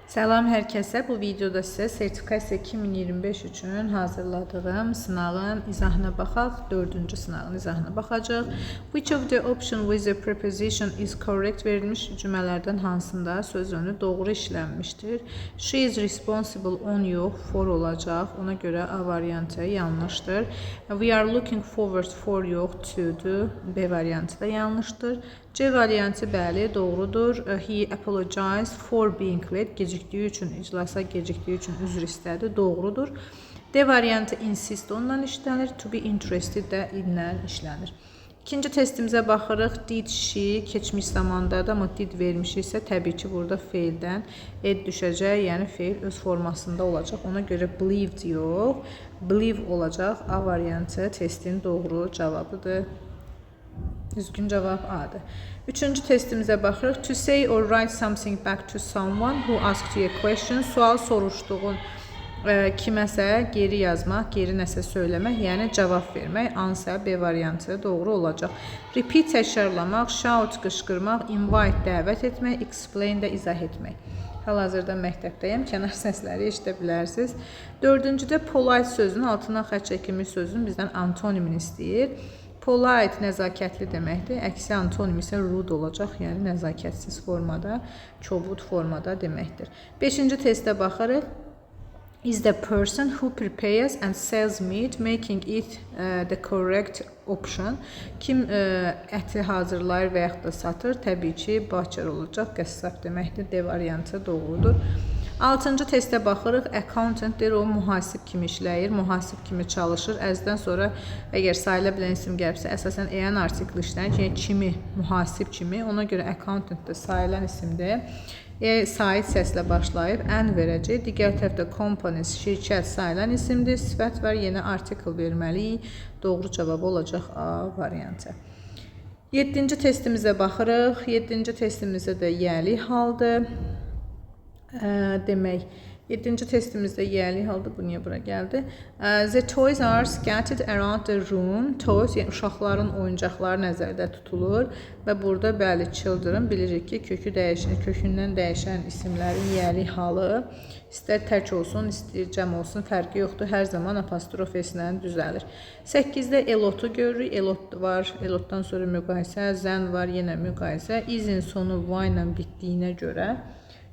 Salam hər kəsə. Bu videoda sizə sertifikasiya 2025 üçün hazırladığım sınağın izahına baxaq. 4-cü sınağın izahına baxacaq. Which of the option with the preposition is correct verilmiş cümlələrdən hansında sözünü doğru işlənmişdir? She is responsible on yox, for olacaq. Ona görə A variantı yanlışdır. We are looking forward for yox, to-dur. B variantı da yanlışdır. C variantı bəli, doğrudur. He apologized for being late. Gecikdiyi üçün, iclasa gecikdiyi üçün üzr istədi. Doğrudur. D variantı insist ondan işlənir. To be interested də ilə işlənir. İkinci testimizə baxırıq. Did she keçmiş zamandadır, amma did vermiş isə təbii ki burada feildən ed düşəcək, yəni feil öz formasında olacaq. Ona görə believed yox, believe olacaq. A variantı testin doğru cavabıdır. Düzgün cavab A'dır. Üçüncü testimizə baxırıq. To say or write something back to someone who asked you a question. Sual soruşduğun kiməsə geri yazmaq, geri nəsə söyləmək, yəni cavab vermək. Answer B variantı doğru olacaq. Repeat təkrarlamaq, shout qışqırmaq, invite dəvət etmək, explain də izah etmək. Hal-hazırda məktəbdəyəm, kənar səsləri eşidə bilərsiniz. Dördüncüdə polite sözünün altından xətt çəkilmiş sözün bizdən antonimini istəyir. Polite nəzakətli deməkdir. Əksi antonim isə rude olacaq, yəni nəzakətsiz formada, kobud formada deməkdir. Beşinci testə baxırıq. Is the person who prepares and sells meat making it the correct option? Kim əti hazırlayır və yaxud da satır? Təbii ki, butcher olacaq, qəssab deməkdir. D variantı doğrudur. Altıncı testə baxırıq. Accountantdir, o mühasib kimi işləyir, mühasib kimi çalışır. Əzdən sonra əgər sayıla bilən isim gəlibsə, əsasən en artikli işlənir. Yəni kimi, mühasib kimi. Ona görə accountant da sayılan isimdir. Sait səslə başlayıb ən verəcək. Digər tərəfdə companies, şirkət sayılan isimdir. Sifət var, yenə artikel verməliyik. Doğru cavab olacaq A variantı. 7-ci testimizə baxırıq. 7-ci testimizdə də yəli haldır. Demək, 7-ci testimizdə yəli halda, bu niyə bura gəldi? The toys are scattered around the room. Toys, yəni uşaqların oyuncaqları nəzərdə tutulur və burada bəli children bilirik ki, kökündən dəyişən isimlərin yəli halı istər tək olsun, istər cəm olsun, fərqi yoxdur. Hər zaman apostrof S-lə düzəlir. 8-də elotu görürük. Elot var, elotdan sonra müqayisə, zən var, yenə müqayisə. Is-in sonu y ilə bitdiyinə görə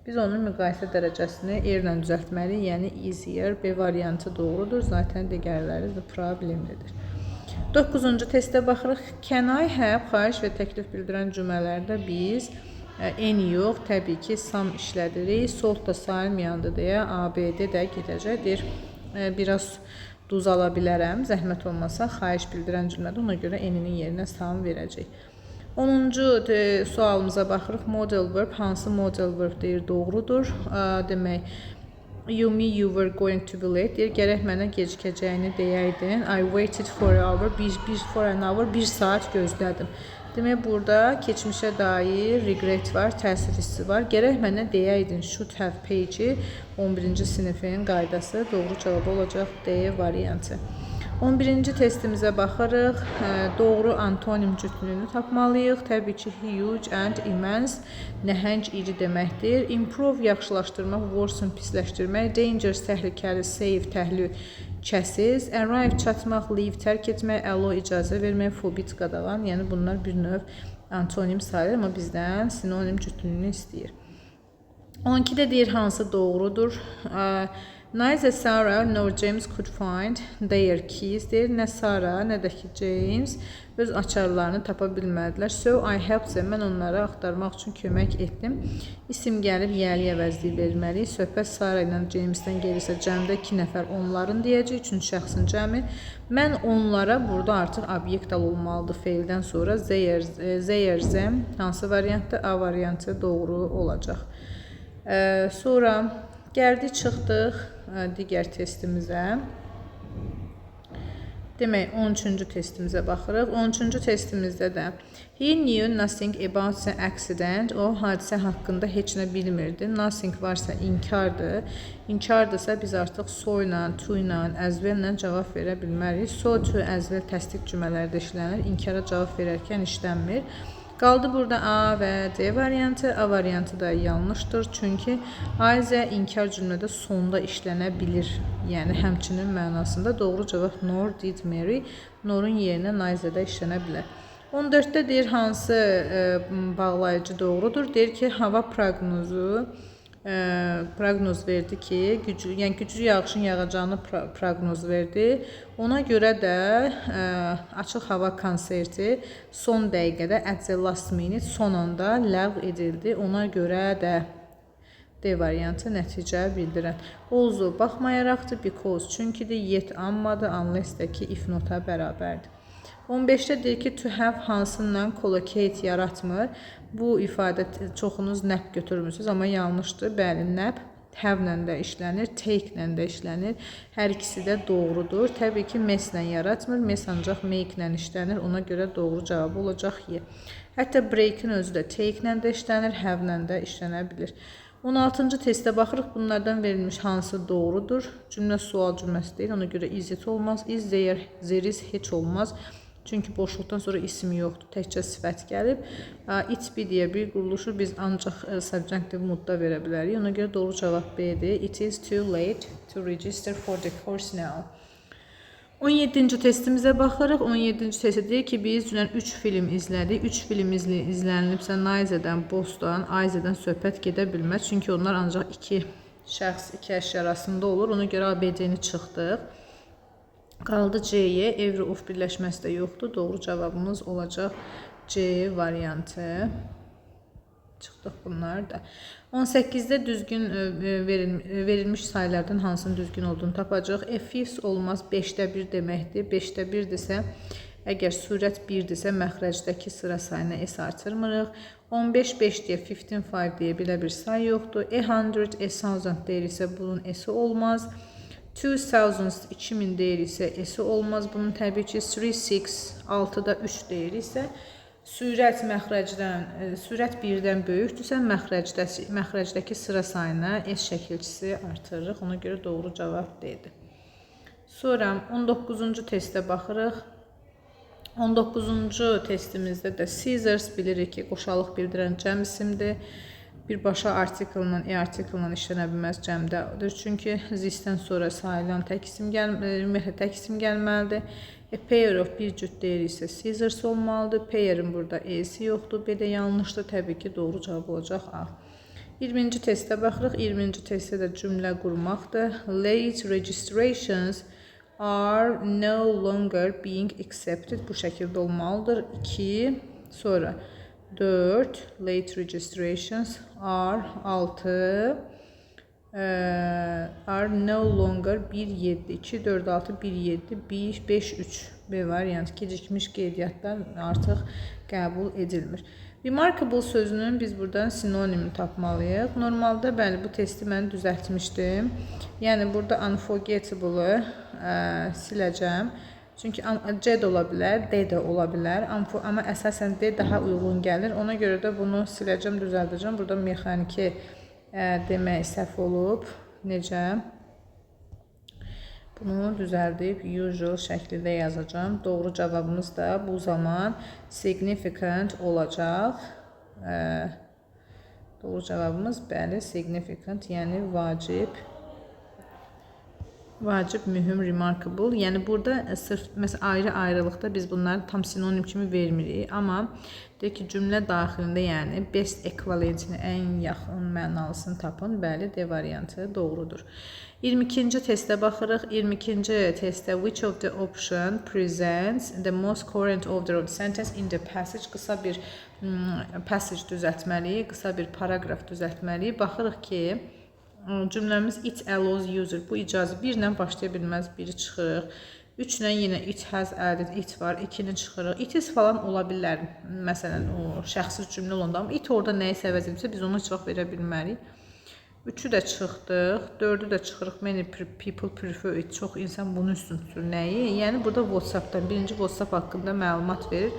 biz onun müqayisə dərəcəsini erlə düzəltməliyik, yəni easier. B variantı doğrudur. Zaten digərləri də problemlidir. 9-cu testə baxırıq. Can I have xahiş və təklif bildirən cümlələrdə biz any yox, təbii ki, some işlədirik. Salt da sayılmayandır deyə ABD də gedəcəkdir. Biraz duz ala bilərəm, zəhmət olmasa xahiş bildirən cümlədə, ona görə any'nin yerinə some verəcək. 10-cu sualımıza baxırıq. Model verb, hansı model verb deyir, doğrudur. Demək, you mean you were going to be late deyir, gərək mənə gecikəcəyini deyəydin. I waited for an hour, bir saat gözlədim. Demək, burada keçmişə dair regret var, təəssüf hissi var. Gərək mənə deyəydin, should have page 11-ci sinifin qaydası doğru cavab olacaq D variantı. 11-ci testimizə baxırıq. Doğru antonim cütlüyünü tapmalıyıq. Təbii ki, huge and immense, nəhəng, iri deməkdir. Improve, yaxşılaşdırmaq, worsen, pisləşdirmək. Dangerous, təhlükəli, safe, təhlükəsiz. Arrive, çatmaq, leave, tərk etmək. Allow, icazə vermək, forbid, qadağan. Yəni bunlar bir növ antonim sayılır, amma bizdən sinonim cütlüyünü istəyir. 12-də deyir hansı doğrudur. Neither Sarah nor James could find their keys deyir. Nə Sarah, nə də ki James öz açarlarını tapa bilmədilər. So I helped them. Mən onlara axtarmaq üçün kömək etdim. İsim gəlib yəli əvəzliyi verməliyik. Söhbət Sarah ilə Jamesdən gəlirsə cəmdə 2 nəfər onların deyəcək. 3-cü şəxsin cəmi. Mən onlara burada artıq obyekt olmalıdır feildən sonra. Their, them. Hansı variantdır? A variantı doğru olacaq. Sonra gəldik, çıxdıq digər testimizə. Demək, 13-cü testimizə baxırıq. 13-cü testimizdə də he knew nothing about the accident. O, hadisə haqqında heç nə bilmirdi. Nothing varsa inkardır. İnkardırsa biz artıq so ilə, to ilə, as well ilə cavab verə bilmərik. So, to, as well təsdiq cümlələrdə işlənir. İnkara cavab verərkən işlənmir. Qaldı burada A və D variantı. A variantı da yanlışdır. Çünki Ayzə inkar cümlədə sonda işlənə bilir. Yəni həmçinin mənasında doğru cavab nor did Mary. Norun yerinə Nayzədə işlənə bilər. 14-də deyir hansı bağlayıcı doğrudur? Deyir ki, hava proqnoz verdi ki, güclü yağışın yağacağını proqnoz verdi. Ona görə də açıq hava konserti son dəqiqədə at the last minute son anda ləğv edildi. Ona görə də D variantı nəticə bildirən. Also baxmayaraqdır, because çünkidir, yet ammadır, unless də ki if nota bərabərdir. 15-də deyir ki, to have hansından collocate yaratmır. Bu ifadə çoxunuz nəb götürmürsünüz, amma yanlışdır. Bəli, nəb have-lə də işlənir, take-lə də işlənir. Hər ikisi də doğrudur. Təbii ki, mess-lə yaratmır. Mess ancaq make-lə işlənir. Ona görə doğru cavab olacaq Y. Hətta break-in özü də take-lə də işlənir, have-lə də işlənə bilir. 16-cı testə baxırıq. Bunlardan verilmiş hansı doğrudur? Cümlə sual cümləsi deyil. Ona görə is it olmaz. Is there, there is heç olmaz. Çünki boşluqdan sonra isim yoxdur, təkcə sifət gəlib. It be deyə bir quruluşu biz ancaq subjunctive modda verə bilərik. Ona görə doğru cavab B-dir. It is too late to register for the course now. 17-ci testimizə baxırıq. 17-ci testdə deyir ki, biz dünən 3 film izlədik. 3 film izlənilibsə Nayzədən, Bostan, Ayzədən söhbət gedə bilməz. Çünki onlar ancaq 2 şəxs, 2 əşya arasında olur. Ona görə ABC-ni çıxdıq. Qaldı C-yə, every of birləşməsi də yoxdur. Doğru cavabımız olacaq C variantı. Çıxdıq bunlar da. 18-də düzgün verilmiş saylardan hansının düzgün olduğunu tapacaq. F olmaz, 5də 1 deməkdir. 5də 1-dirsə, əgər surət 1-dirsə, məxrəcdəki sıra sayına S artırmırıq. 15, 5 deyə 15, 5 deyə belə bir say yoxdur. 100, 1000 deyir isə bunun S-i olmaz. 2000 2000 deyir isə S-i olmaz. Bunun təbii ki 6 6-da 3 deyir isə sürət sürət 1-dən böyükdürsə məxrəcdəki sıra sayına S şəkilçisi artırırıq. Ona görə doğru cavab D-dir. Sonra 19-cu testə baxırıq. 19-cu testimizdə də scissors bilirik ki, qoşalıq bildirən cəm isimdir. Birbaşa artiklla, artiklla işlənə bilməz cəmdədir. Çünki this-dən sonra sayılan tək isim gəlməlidir. Pair of bir cüt deyir isə scissors olmalıdır. Pair'in burada E-si yoxdur. B də yanlışdır. Təbii ki, doğru cavab olacaq A. 20-ci testə baxırıq. 20-ci testdə də cümlə qurmaqdır. Late registrations are no longer being accepted. Bu şəkildə olmalıdır. 2, sonra 4, late registrations are 6, are no longer 1, 7, 2, 4, 6, 1, 7, 1, 5, 3 B variantı gecikmiş qeydiyyatlar artıq qəbul edilmir. Remarkable sözünün biz buradan sinonimini tapmalıyıq. Normalda bəli bu testi mən düzəltmişdim. Yəni burada unforgettable-ı siləcəm. Çünki C də ola bilər, D də ola bilər. Amma əsasən D daha uyğun gəlir. Ona görə də bunu siləcəm, düzəldəcəm. Burada mexaniki demək səhv olub. Necə? Bunu düzəldib usual şəklində yazacağım. Doğru cavabımız da bu zaman significant olacaq. Doğru cavabımız bəli significant, yəni vacib. Vacib, mühüm, remarkable. Yəni burada sırf məsələn ayrı-ayrılıqda biz bunları tam sinonim kimi vermirik. Amma deyək ki, cümlə daxilində yəni best ekvivalentini ən yaxın mənalısını tapın. Bəli, D variantı doğrudur. 22-ci testə baxırıq. 22-ci testdə which of the option presents the most current order of the sentence in the passage? Qısa bir passage düzəltməliyik, qısa bir paragraf düzəltməliyik. Baxırıq ki, cümləmiz it allows user. Bu icazə 1 ilə başlaya bilməz, 1-i çıxırıq. 3 ilə yenə it has added, it var, 2-ni çıxırıq. It is falan ola bilər. Məsələn, o şəxsiz cümlə olanda. Amma it orada nəyisə əvəz edilsə, biz ona heç vaxt verə bilmərik. 3-ü də çıxdıq, 4-ü də çıxırıq. Many people prefer it. Çox insan bunu üstün tutur. Nəyi? Yəni burada WhatsApp-dan, birinci WhatsApp haqqında məlumat verir.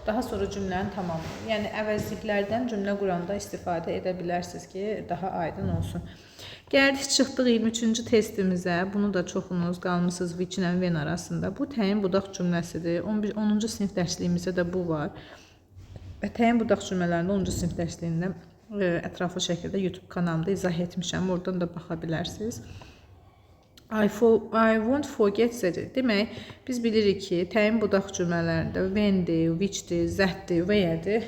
Daha sonra cümləni tamamlayır. Yəni əvəzliklərdən cümlə quranda istifadə edə bilərsiniz ki, daha aydın olsun. Gəldik, çıxdıq 23-cü testimizə. Bunu da çoxunuz qalmışsınız which ilə when arasında. Bu təyin budaq cümləsidir. 10-cu sinif dərsliyimizdə də bu var. Və təyin budaq cümlələrində 10-cu sinif dərsliyində ətraflı şəkildə YouTube kanalımda izah etmişəm. Oradan da baxa bilərsiniz. I won't forget that. Demək, biz bilirik ki, təyin budaq cümlələrində when'dir, which'dir, that'dir və ya'dır.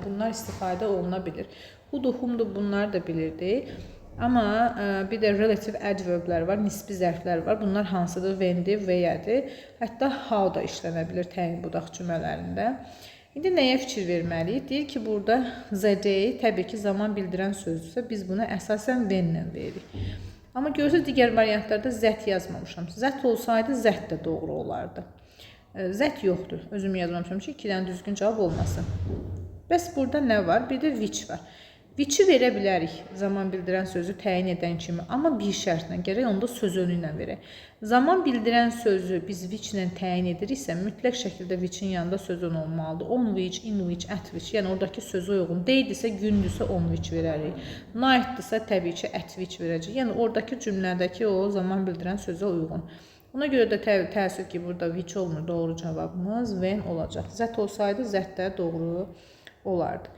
Bunlar istifadə oluna bilir. Who'dur, whom'dur bunlar da bilirdik. Amma bir də relative adverblər var, nisbi zərflər var. Bunlar hansıdır? When'dir və ya'dır. Hətta how da işlənə bilir təyin budaq cümlələrində. İndi nəyə fikir verməliyik? Deyir ki, burada the day təbii ki, zaman bildirən sözdürsə, biz buna əsasən when-lə veririk. Amma görürsünüz, digər variantlarda zət yazmamışam. Zət olsaydı, zət də doğru olardı. Zət yoxdur. Özüm yazmamışam ki, 2-dən düzgün cavab olmasın. Bəs burada nə var? Bir də which var. Which-i verə bilərik zaman bildirən sözü təyin edən kimi. Amma bir şərtlə, gərək onda söz önü ilə verək. Zaman bildirən sözü biz which ilə təyin ediriksə, mütləq şəkildə which-in yanında söz önü olmalıdır. On which, in which, at which. Yəni, oradakı sözə uyğun. Daydirsə, gündürsə on which verərik. Nightdırsa, təbii ki, at which verəcək. Yəni, oradakı cümlədəki o zaman bildirən sözə uyğun. Ona görə də təəssüf ki, burada which olmur. Doğru cavabımız when olacaq. Zət olsaydı, zət də doğru olardı.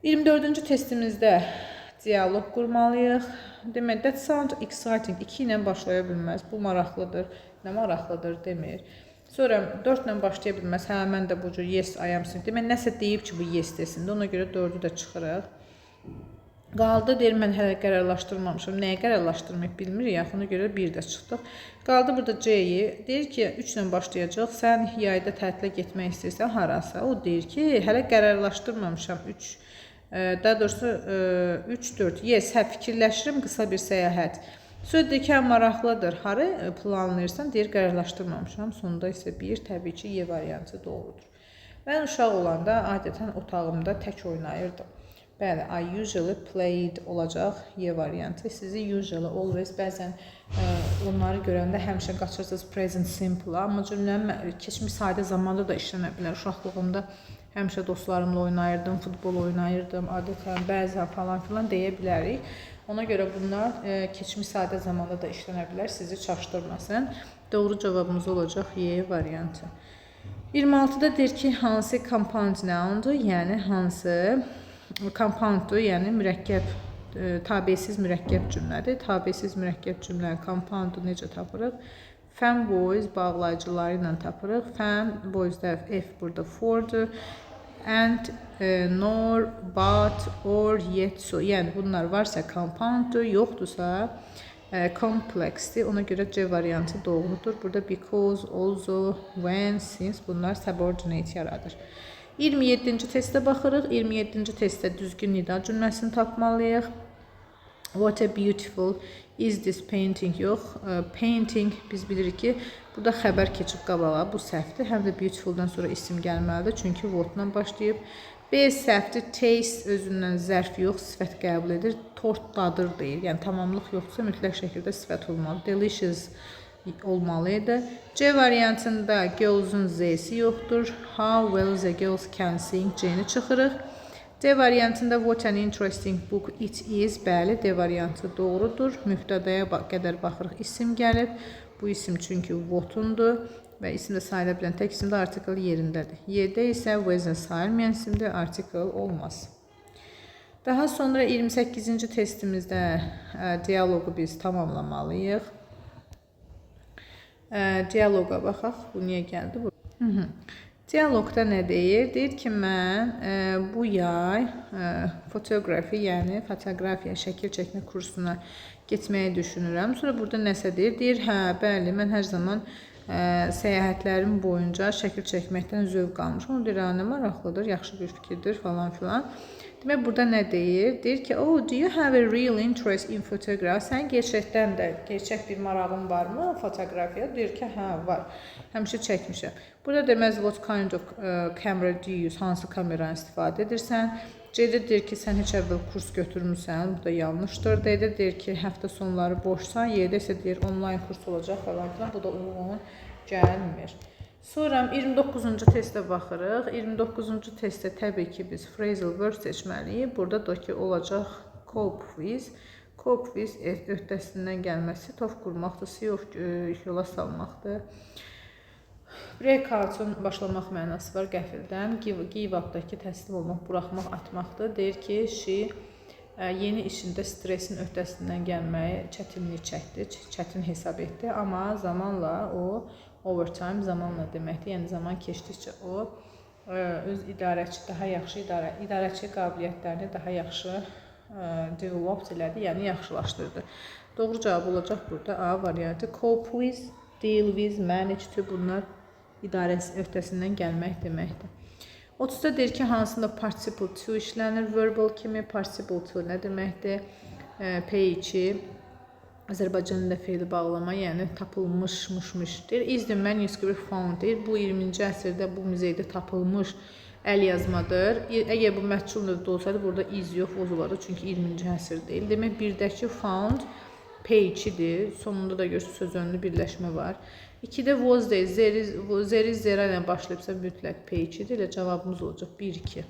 24-cü testimizdə dialoq qurmalıyıq. Demək, that sound exciting. 2 ilə başlaya bilməz. Bu maraqlıdır. Nə maraqlıdır demir. Sonra 4 ilə başlaya bilməz. Hə, mən də bu cür yes, I am saying. Demək, nəsə deyib ki, bu yes desin. Ona görə 4-ü də çıxırıq. Qaldı, deyir, mən hələ qərarlaşdırmamışam. Nəyə qərarlaşdırmayıb bilmirik. Ona görə 1 də çıxdıq. Qaldı burada C-yi. Deyir ki, 3 ilə başlayacaq. Sən yayda tətilə getmək istəyirsən harasa. O deyir ki, hələ qərarlaşdırmamışam. 3 daha doğrusu 3-4. Yes, hə, fikirləşirim qısa bir səyahət. Sonra deyir ki, maraqlıdır. Harı planlayırsan? Deyir, qərarlaşdırmamışam. Sonunda isə 1, təbii ki, Y variantı doğrudur. Mən uşaq olanda adətən otağımda tək oynayırdım. Bəli, I usually played olacaq Y variantı. Sizi usually, always, bəzən onları görəndə həmişə qaçırsınız present simple. Amma cümlənin keçmiş sadə zamanda da işlənə bilər. Uşaqlığımda həmişə dostlarımla oynayırdım, futbol oynayırdım, adətən bəzən falan filan deyə bilərik. Ona görə bunlar keçmiş sadə zamanda da işlənə bilər, sizi çaşdırmasın. Doğru cavabımız olacaq Y variantı. 26-da deyir ki, hansı compound noundur, yəni hansı compounddur, yəni mürəkkəb, tabesiz mürəkkəb cümlədir. Tabesiz mürəkkəb cümlənin compoundu necə tapırıq? Fəm voice bağlayıcıları ilə tapırıq. Fəm voice'da F burada for'dur. And, nor, but, or, yet, so. Yəni bunlar varsa compounddur, yoxdursa complexdir. Ona görə C variantı doğrudur. Burada because, also, when, since bunlar subordinate yaradır. 27-ci testə baxırıq. 27-ci testdə düzgün nida cümləsini tapmalıyıq. What a beautiful is this painting? Yox, painting biz bilirik ki, burada xəbər keçib qabağa, bu səhvdir. Həm də beautifuldan sonra isim gəlməlidir, çünki what-la başlayıb. B səhvdir, taste özündən zərf yox, sifət qəbul edir. Tort dadır deyir, yəni tamamlıq yoxdursa mütləq şəkildə sifət olmalı. Delicious olmalıydı. C variantında girls-un Z-si yoxdur. How well the girls can sing C-ni çıxırıq. D variantında what an interesting book it is. Bəli, D variantı doğrudur. Müftədaya qədər baxırıq. İsim gəlib. Bu isim çünki what-undur və isimdə sayıla bilən tək isimdə article yerindədir. Y-də isə was-a sayılmayan isimdə article olmaz. Daha sonra 28-ci testimizdə dialoqu biz tamamlamalıyıq. Dialoqa baxaq. Bu niyə gəldi? Dialoqda nə deyir? Deyir ki, mən bu yay fotoqrafi, yəni fotoqrafiya, şəkil çəkmə kursuna getməyi düşünürəm. Sonra burada nəsə deyir? Deyir, hə, bəli, mən hər zaman səyahətlərim boyunca şəkil çəkməkdən zövq almışam. O deyir, nə maraqlıdır, yaxşı bir fikirdir falan filan. Demək, burada nə deyir? Deyir ki, oh, do you have a real interest in photography? Sən gerçəkdən də, gerçək bir marağın varmı fotoqrafiya? Deyir ki, hə, var. Həmişə çəkmişəm. Burada deməz, what kind of camera do you use? Hansı kameranı istifadə edirsən? C-də deyir ki, sən heç əvvəl kurs götürmüsən. Bu da yanlışdır. D-də deyir ki, həftə sonları boşsan. Y-də isə deyir, online kurs olacaq falan filan. Bu da uyğun gəlmir. Sonra 29-cu testə baxırıq. 29-cu testdə təbii ki, biz phrasal verb seçməliyik. Burada da ki, olacaq cope with. Cope with öhdəsindən gəlməsi, tof qurmaqdır, yola salmaqdır. Breakout-un başlamaq mənası var qəfildən. Give up-dakı təslim olmaq, buraxmaq, atmaqdır. Deyir ki, she yeni işində stresin öhdəsindən gəlməyi çətinlik çəkdi, çətin hesab etdi. Amma zamanla o, overtime zamanla deməkdir. Yəni zaman keçdikcə o öz idarəçi qabiliyyətlərini daha yaxşı develop elədi, yəni yaxşılaşdırdı. Doğru cavab olacaq burada A variantı. Cope with, deal with, manage to, bunlar idarəsi öhdəsindən gəlmək deməkdir. 30-da deyir ki, hansında participle to işlənir, verbal kimi. Participle to nə deməkdir? P2 Azərbaycan dilində feili bağlama, yəni tapılmışmışdır. Is the manuscript found deyir. Bu 20-ci əsrdə bu muzeydə tapılmış əl yazmadır. Əgər bu məhsul növdə olsaydı, burada is yox, olardı, çünki 20-ci əsr deyil. Demək, birdəki found P2-dir. Sonunda da görürsünüz, söz önlü birləşmə var. 2-də was deyil, zeri zera ilə başlayıbsa mütləq P2-dir. Elə cavabımız olacaq 1-2.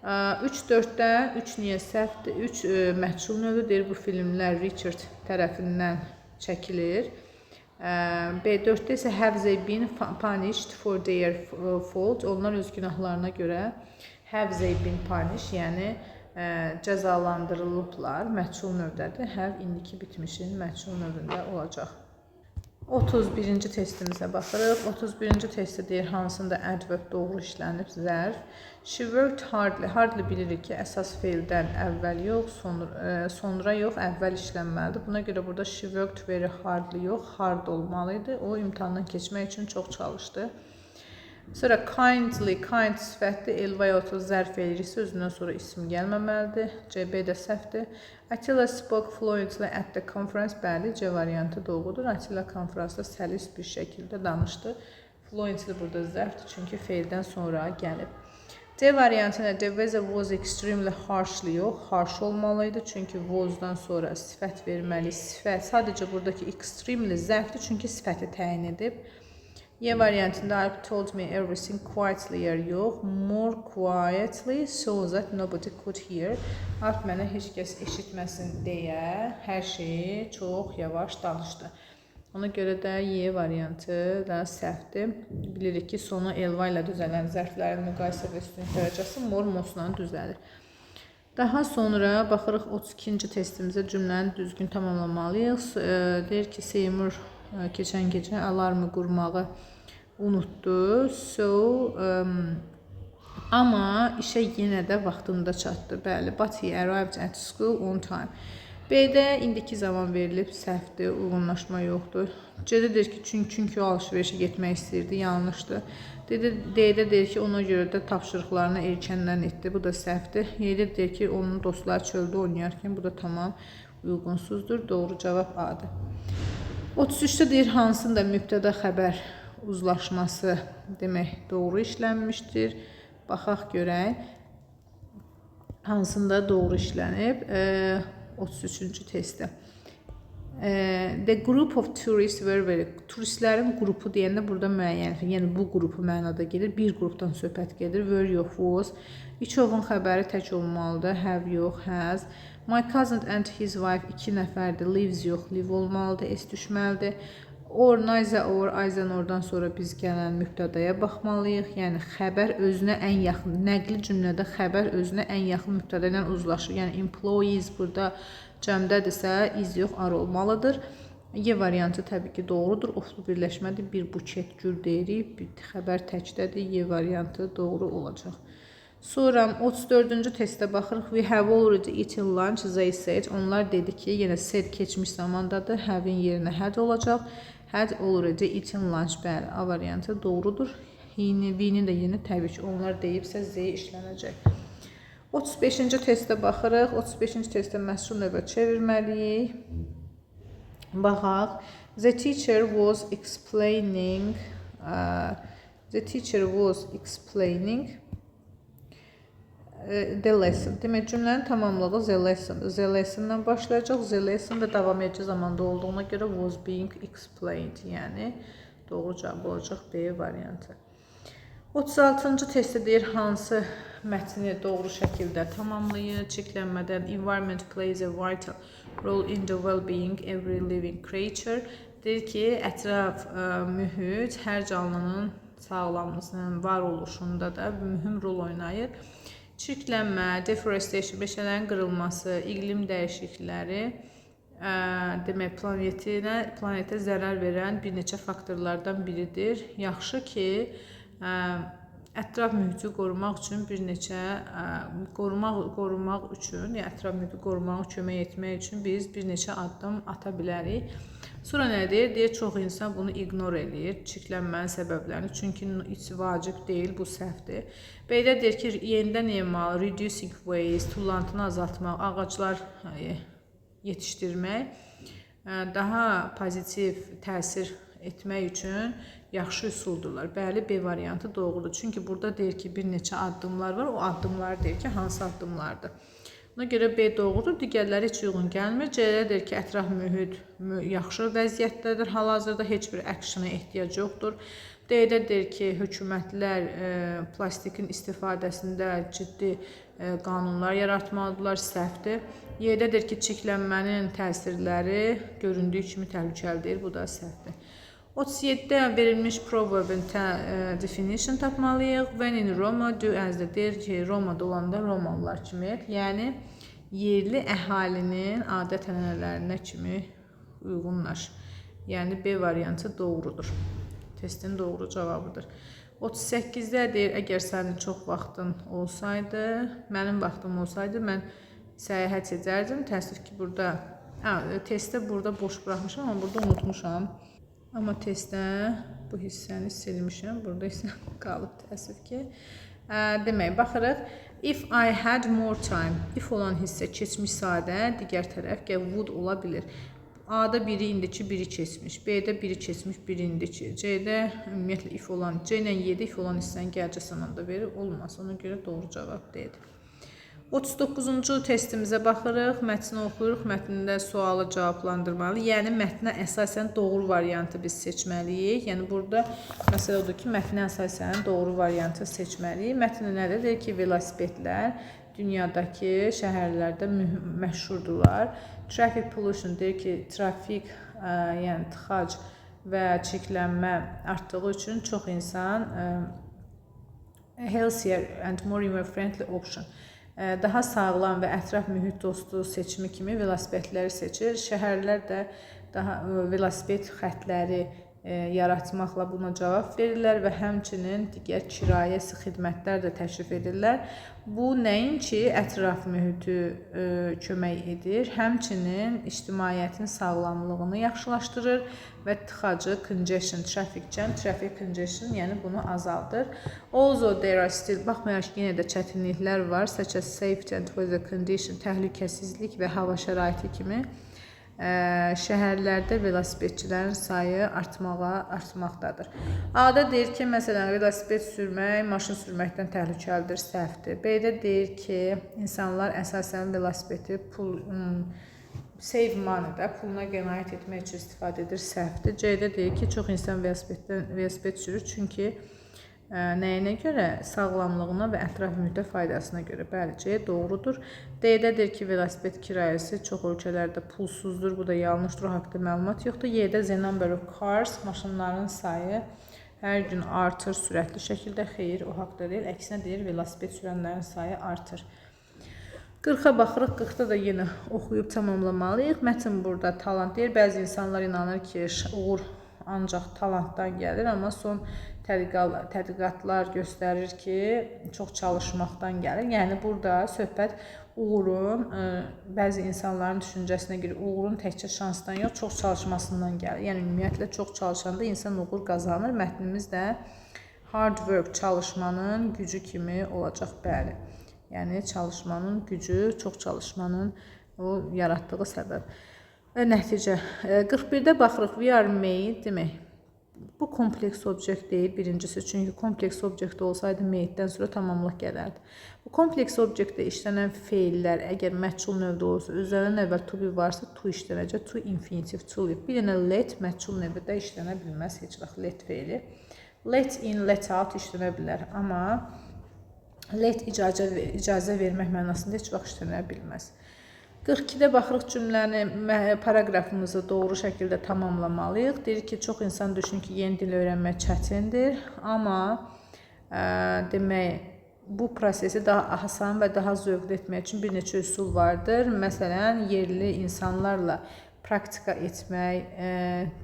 3-4-də 3 niyə səhvdir? 3 məhsul növüdür. Bu filmlər Richard tərəfindən çəkilir. B4-də isə have they been punished for their fault? Onlar öz günahlarına görə have they been punished, yəni cəzalandırılıblar. Məhsul növdədir. Have indiki bitmişin məhsul növündə olacaq. 31-ci testimizə baxırıq. 31-ci testdə deyir, hansında adverb doğru işlənib, zərf. She worked hardly. Hardly bilirik ki, əsas feildən əvvəl yox, sonra yox, əvvəl işlənməlidir. Buna görə burada she worked very hardly yox, hard olmalıydı. O imtahandan keçmək üçün çox çalışdı. Sonra kindly, kind sifətli, elvayotu zərf elirsə özündən sonra isim gəlməməlidir. CB də səhvdir. Attila spoke fluently at the conference. Bəli, C variantı doğrudur. Attila konferansda səlis bir şəkildə danışdı. Fluently burada zərfdir, çünki feildən sonra gəlib. D variantı nə? The weather was extremely harshly yox, harsh olmalıydı, çünki was'dan sonra sifət verməli. Sifət sadəcə buradakı extremely zərfdir, çünki sifəti təyin edib. Y variantında Alp told me everything quietly yer yox, more quietly so that nobody could hear. Alp mənə heç kəs eşitməsin deyə hər şeyi çox yavaş danışdı. Ona görə də Y variantı da səhvdir. Bilirik ki, sonu elva ilə düzələn zərflərin müqayisə və üstünlük dərəcəsi mor-mosla düzəlir. Daha sonra baxırıq 32-ci testimizə, cümləni düzgün tamamlamalıyıq. Deyir ki, Seymur keçən gecə alarmı qurmağı unutdu. Amma işə yenə də vaxtında çatdı. Bəli, but he arrived at school on time. B-də indiki zaman verilib, səhvdir, uyğunlaşma yoxdur. C-də deyir ki, çünki o alışverişə getmək istəyirdi, yanlışdır. D-də deyir ki, ona görə də tapşırıqlarını erkəndən etdi, bu da səhvdir. Y-də deyir ki, onun dostları çöldə oynayarkən, bu da tamam uyğunsuzdur. Doğru cavab A-dır. 33-də deyir, hansında mübtəda xəbər uzlaşması demək doğru işlənmişdir. Baxaq görək. Hansında doğru işlənib? 33-cü testdə. The group of tourists were very... Turistlərin qrupu deyəndə burada müəyyən, yəni bu qrupu mənada gedir. Bir qrupdan söhbət gedir. Were yox, was. Each of-un xəbəri tək olmalıdır. Have yox, has. My cousin and his wife 2 nəfərdir. Lives yox, live olmalıdır. S düşməlidir. Or, neither or, ayzən oradan sonra biz gələn mübtədaya baxmalıyıq. Yəni, xəbər özünə ən yaxın, nəqli cümlədə xəbər özünə ən yaxın mübtədə ilə uzlaşır. Yəni, employees burada cəmdədirsə, is yox, ar olmalıdır. Y variantı təbii ki, doğrudur. Oflu birləşmədir. Bir buket gül deyirik. Xəbər təkdədir. Y variantı doğru olacaq. Sonra 34-cü testə baxırıq. We have already eaten lunch, they said. Onlar dedi ki, yenə said keçmiş zamandadır. Have-in yerinə had olacaq. Had already eaten lunch. Bəli, A variantı doğrudur. V-nin də yeni təbii ki, onlar deyibsə Z işlənəcək. 35-ci testə baxırıq. 35-ci testdə məhsul növbə çevirməliyik. Baxaq. The teacher was explaining the lesson. Demək, cümlənin tamamlığı the lesson-dır. The lesson-dan başlayacaq. The lesson da davam edici zamanda olduğuna görə was being explained. Yəni, doğru cavab olacaq B variantı. 36-cı testdə deyir, hansı mətni doğru şəkildə tamamlayır. Çeklənmədən environment plays a vital role in the well-being every living creature. Deyir ki, ətraf mühit hər canlının sağlamlığının var oluşunda da mühüm rol oynayır. Çirklənmə, deforestation, meşələrin qırılması, iqlim dəyişiklikləri demək planetə zərər verən bir neçə faktorlardan biridir. Yaxşı ki, ətraf mühiti qorumaq üçün ətraf mühiti qorumağa kömək etmək üçün biz bir neçə addım ata bilərik. Sonra nə deyir? Deyir, çox insan bunu ignor edir, çirklənmənin səbəblərini. Çünki heç vacib deyil, bu səhvdir. Belə deyir ki, yenidən emalı, reducing waste, tullantını azaltmaq, ağaclar yetişdirmək, daha pozitiv təsir etmək üçün yaxşı üsuldurlar. Bəli, B variantı doğrudur. Çünki burada deyir ki, bir neçə addımlar var. O addımlar deyir ki, hansı addımlardır? Ona görə B doğrudur, digərləri heç uyğun gəlmir. C-də deyir ki, ətraf mühit yaxşı vəziyyətdədir, hal-hazırda heç bir actiona ehtiyac yoxdur. D-də deyir ki, hökumətlər plastikin istifadəsində ciddi qanunlar yaratmalıdırlar, səhvdir. Y-də deyir ki, çirklənmənin təsirləri göründüyü kimi təhlükəlidir, bu da səhvdir. 37-də verilmiş proverbin definition tapmalıyıq. When in Roma, do as the deyir ki, Romada olanda Romalılar kimi et. Yəni, yerli əhalinin adət-ənənələrinə kimi uyğunlaş. Yəni, B variantı doğrudur. Testin doğru cavabıdır. 38-də deyir, əgər sənin çox vaxtın olsaydı, mənim vaxtım olsaydı, mən səyahət edərdim. Təəssüf ki, burada, testdə burada boş buraxmışam, amma burada unutmuşam. Amma testdə bu hissəni silmişəm. Burada isə qalıb təəssüf ki. Demək, baxırıq. If I had more time. If olan hissə keçmiş sadə, digər tərəf would ola bilir. A-da biri indiki, biri keçmiş. B-də biri keçmiş, biri indiki. C-də ümumiyyətlə if olan, C ilə Y-də if olan hissəni gələcək zamanda verir. Olmaz. Ona görə doğru cavab D-dir. 39-cu testimizə baxırıq, mətni oxuyuruq, mətnində sualı cavablandırmalı. Yəni, mətnə əsasən doğru variantı biz seçməliyik. Yəni, burada məsələ odur ki, mətnə əsasən doğru variantı seçməliyik. Mətndə nədir? Deyir ki, velosipedlər dünyadakı şəhərlərdə məşhurdurlar. Traffic pollution deyir ki, trafik, yəni tıxac və çirklənmə artdığı üçün çox insan healthier and more environment-friendly option, daha sağlam və ətraf mühit dostu seçimi kimi velosipedləri seçir. Şəhərlər də daha velosiped xətləri yaratmaqla buna cavab verirlər və həmçinin digər kirayəsi xidmətlər də təklif edirlər. Bu nəinki ətraf mühiti kömək edir, həmçinin ictimaiyyətin sağlamlığını yaxşılaşdırır və tıxacı congestion, traffic congestion, yəni bunu azaldır. Also there are still, baxmayaraq ki, yenə də çətinliklər var, such as safety and weather condition, təhlükəsizlik və hava şəraiti kimi şəhərlərdə velosipedçilərin sayı artmaqdadır. A-da deyir ki, məsələn, velosiped sürmək maşın sürməkdən təhlükəlidir, səhvdir. B-də deyir ki, insanlar əsasən velosipedi save money-də, puluna qənaət etmək üçün istifadə edir, səhvdir. C-də deyir ki, çox insan velosiped sürür, çünki nəyinə görə? Sağlamlığına və ətraf mühitə faydasına görə. Bəli, C doğrudur. D-də deyir ki, velosiped kirayəsi çox ölkələrdə pulsuzdur. Bu da yanlışdır, o haqda məlumat yoxdur. Y-də the number of cars, maşınların sayı hər gün artır sürətli şəkildə. Xeyr, o haqda deyil. Əksinə deyir, velosiped sürənlərin sayı artır. 40-a baxırıq, 40-da da yenə oxuyub tamamlamalıyıq. Mətn burada talant deyir. Bəzi insanlar inanır ki, uğur ancaq talantdan gəlir, amma son tədqiqatlar göstərir ki, çox çalışmaqdan gəlir. Yəni, burada söhbət uğurun, bəzi insanların düşüncəsinə görə uğurun təkcə şansdan yox, çox çalışmasından gəlir. Yəni, ümumiyyətlə, çox çalışanda insan uğur qazanır. Mətnimiz də hard work, çalışmanın gücü kimi olacaq, bəli. Yəni, çalışmanın gücü, çox çalışmanın o yaratdığı səbəb. Nəticə. 41-də baxırıq, we are made demək. Bu kompleks obyekt deyil birincisi, çünki kompleks obyekt olsaydı made-dən sonra tamamlıq gələrdi. Bu kompleks obyektdə işlənən feillər əgər məhcul növdə olsa, özlərindən əvvəl to be varsa, to işlənəcək, to infinitive, to live. Bir dənə let məhcul növdə işlənə bilməz heç vaxt let feili. Let in, let out işlənə bilər, amma let icazə vermək mənasında heç vaxt işlənə bilməz. 42-də baxırıq cümləni, paraqrafımızı doğru şəkildə tamamlamalıyıq. Deyir ki, çox insan düşünür ki, yeni dil öyrənmək çətindir, amma demək, bu prosesi daha asan və daha zövqlü etmək üçün bir neçə üsul vardır. Məsələn, yerli insanlarla praktika etmək,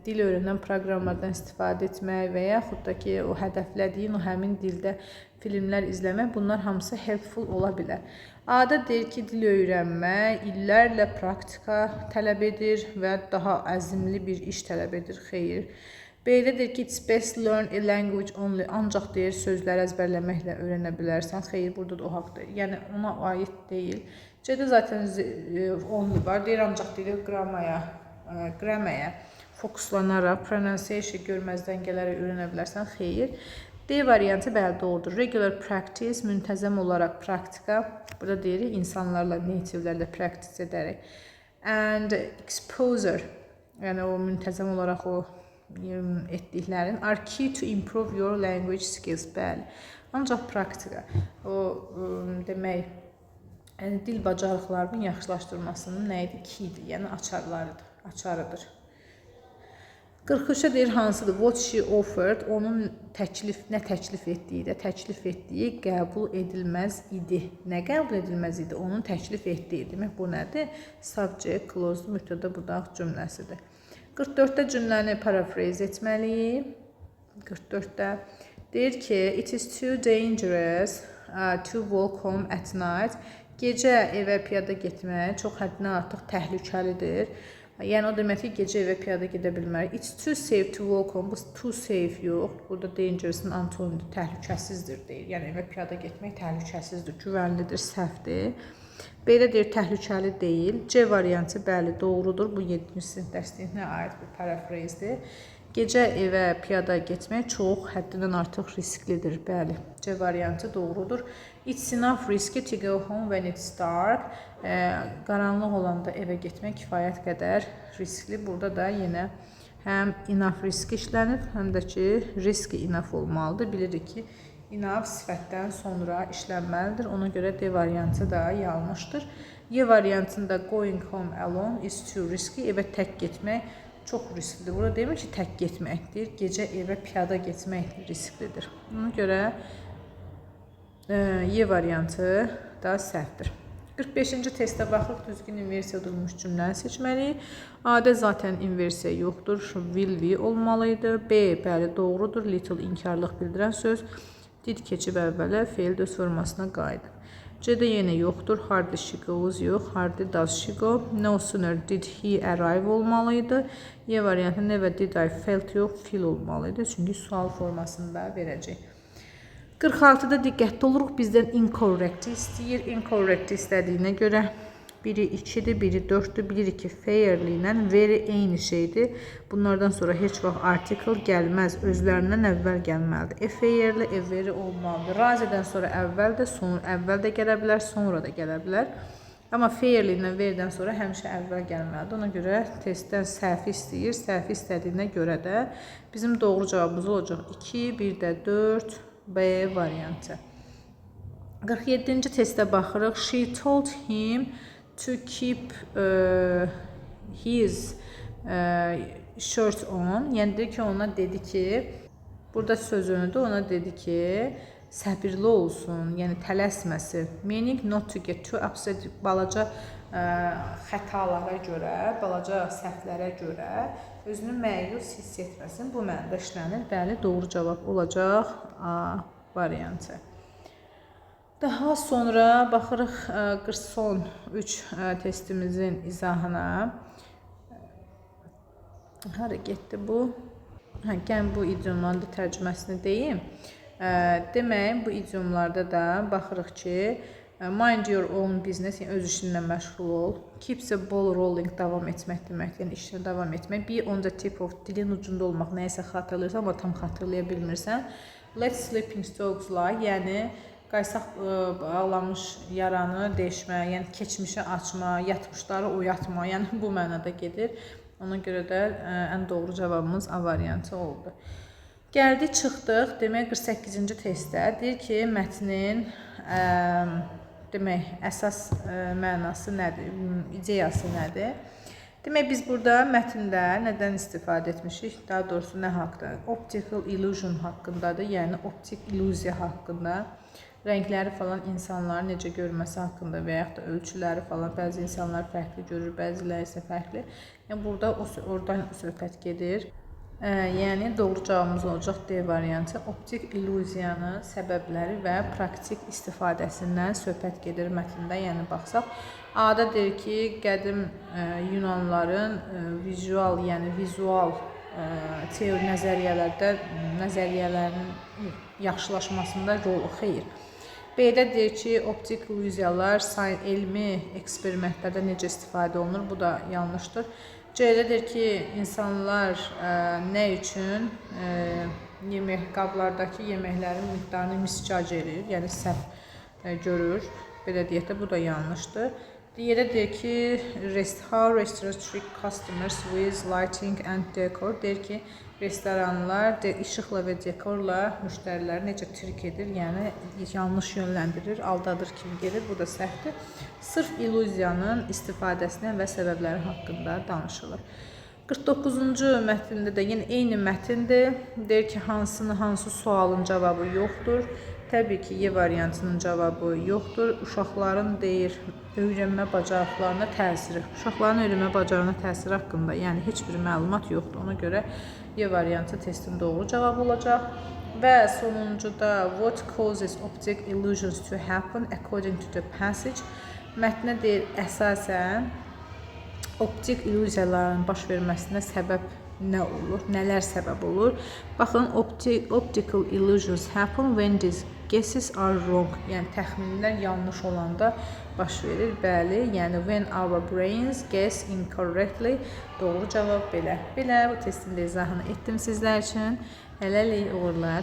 dil öyrənən proqramlardan istifadə etmək və yaxud da ki, o hədəflədiyin o həmin dildə filmlər izləmək, bunlar hamısı helpful ola bilər. A-da deyir ki, dil öyrənmək illərlə praktika tələb edir və daha əzmli bir iş tələb edir. Xeyr. B-də deyir ki, it's best learn a language only. Ancaq deyir, sözləri əzbərləməklə öyrənə bilərsən. Xeyr, burada da o haqdır. Yəni, ona aid deyil. C-də zaten only var. Deyir, ancaq deyir, qramaya fokuslanaraq, pronunciation görməzdən gələrək öyrənə bilərsən. Xeyr. D variantı bəli doğrudur. Regular practice, müntəzəm olaraq praktika. Burada deyirik, insanlarla, nativelərlə practice edərək. And exposure, yəni o müntəzəm olaraq o etdiklərin are key to improve your language skills. Bəli. Ancaq praktika. O demək, yəni dil bacarıqlarının yaxşılaşdırmasının nə idi? Keydir, yəni açarıdır. 43-də deyir hansıdır? What she offered, onun nə təklif etdiyi də, təklif etdiyi qəbul edilməz idi. Nə qəbul edilməz idi? Onun təklif etdiyi. Demək, bu nədir? Subject, clause, mübtəda budaq cümləsidir. 44-də cümləni paraphrase etməliyik. 44-də deyir ki, it is too dangerous to walk home at night. Gecə evə piyada getmək çox həddindən artıq təhlükəlidir. Yəni, o demək ki, gecə evə piyada gedə bilmərik. It's too safe to walk home. Bu too safe yox. Burada dangerous'ın antonidir, təhlükəsizdir deyir. Yəni, evə piyada getmək təhlükəsizdir, güvənlidir, səhvdir. B-də deyir, təhlükəli deyil. C variantı bəli, doğrudur. Bu 7-ci sinif dərsliyinə aid bir paraphrase-dir. Gecə evə piyada getmək çox həddindən artıq risklidir. Bəli, C variantı doğrudur. It's enough risky to go home when it's dark. Qaranlıq olanda evə getmək kifayət qədər riskli. Burada da yenə həm enough riski işlənib, həm də ki, riski enough olmalıdır. Bilirik ki, enough sifətdən sonra işlənməlidir. Ona görə D variantı da yanlışdır. Y variantında going home alone is too risky. Evə tək getmək çox risklidir. Burada demir ki, tək getməkdir. Gecə evə piyada getmək risklidir. Ona görə Y variantı da səhvdir. 45-ci testə baxırıq, düzgün inversiya edilmiş cümləni seçməliyik. A-da zaten inversiya yoxdur, will be olmalıydı. B, bəli, doğrudur, little inkarlıq bildirən söz. Did keçib əvvələ, fail öz formasına qayıdıb. C-də yenə yoxdur, hardly she goes yox, hardly does she go. No sooner did he arrive olmalıydı. Y variantı never did I felt yox, feel olmalıydı. Çünki sual formasında verəcək. 46-da diqqətli oluruq, bizdən incorrect istəyir. Incorrect istədiyinə görə biri 2-dir, biri 4-dür. Bilirik ki, fairly ilə very eyni şeydir. Bunlardan sonra heç vaxt article gəlməz, özlərindən əvvəl gəlməlidir. Fairly, very olmalıdır. Razıdan sonra əvvəl də gələ bilər, sonra da gələ bilər. Amma fairly ilə verydən sonra həmişə əvvəl gəlməlidir. Ona görə testdən səhvi istəyir. Səhvi istədiyinə görə də bizim doğru cavabımız olacaq 2, bir də 4, B variantı. 47-ci testə baxırıq. She told him to keep his shirt on. Yəni deyir ki, ona dedi ki, burada sözünü də ona dedi ki, səbirli olsun, yəni tələsməsin. Meaning not to get too upset. Balaca xətalara görə, balaca səhvlərə görə özünü məyus hiss etməsin. Bu mənada işlənir. Bəli, doğru cavab olacaq A variantı. Daha sonra baxırıq son 3 testimizin izahına. Hara getdi bu? Gəlin bu idiomların da tərcüməsini deyim. Demək, bu idiomlarda da baxırıq ki, mind your own business, yəni öz işinlə məşğul ol. Keep the ball rolling, davam etmək deməkdir, yəni işinə davam etmək. Be on the tip of, dilin ucunda olmaq, nəyisə xatırlayırsan, amma tam xatırlaya bilmirsən. Let sleeping dogs lie, yəni qaysaq bağlamış yaranı deşmə, yəni keçmişi açma, yatmışları oyatma, yəni bu mənada gedir. Ona görə də ən doğru cavabımız A variantı oldu. Gəldik, çıxdıq. Demək 48-ci testdə deyir ki, mətnin demək, əsas mənası nədir, ideyası nədir? Demək, biz burada mətndə nədən istifadə etmişik? Daha doğrusu nə haqqında? Optical illusion haqqındadır, yəni optik illüziya haqqında. Rəngləri falan insanların necə görməsi haqqında və yaxud da ölçüləri falan bəzi insanlar fərqli görür, bəziləri isə fərqli. Yəni burada oradan söhbət gedir. Yəni doğru cavabımız olacaq D variantı. Optik illüziyanın səbəbləri və praktik istifadəsindən söhbət gedir mətndə. Yəni baxsaq, A-da deyir ki, qədim Yunanların vizual, yəni vizual teori nəzəriyyələrin yaxşılaşmasında rolu xeyr. B-də deyir ki, optik illüziyalar elmi eksperimentlərdə necə istifadə olunur? Bu da yanlışdır. C-də deyir ki, insanlar nə üçün qablardakı yeməklərin miqdarını miscac edir, yəni səhv görür. Belə deyək də, bu da yanlışdır. D-də deyir ki, how restaurants treat customers with lighting and decor. Deyir ki, restoranlar işıqla və dekorla müştəriləri necə trik edir, yəni yanlış yönləndirir, aldadır kimi gedir. Bu da səhvdir. Sırf illüziyanın istifadəsindən və səbəbləri haqqında danışılır. 49-cu mətndə də yenə eyni mətindir. Deyir ki, hansı sualın cavabı yoxdur. Təbii ki, Y variantının cavabı yoxdur. Uşaqların deyir, öyrənmə bacarıqlarına təsiri. Uşaqların öyrənmə bacarığına təsiri haqqında, yəni heç bir məlumat yoxdur. Ona görə Y variantı testin doğru cavabı olacaq. Və sonuncuda what causes optic illusions to happen according to the passage. Mətnə deyir, əsasən optik illüziyaların baş verməsinə səbəb nə olur, nələr səbəb olur? Baxın, optical illusions happen when these guesses are wrong. Yəni təxminlər yanlış olanda baş verir. Bəli, yəni when our brains guess incorrectly. Doğru cavab belə. Bu testin də izahını etdim sizlər üçün. Hələlik, uğurlar.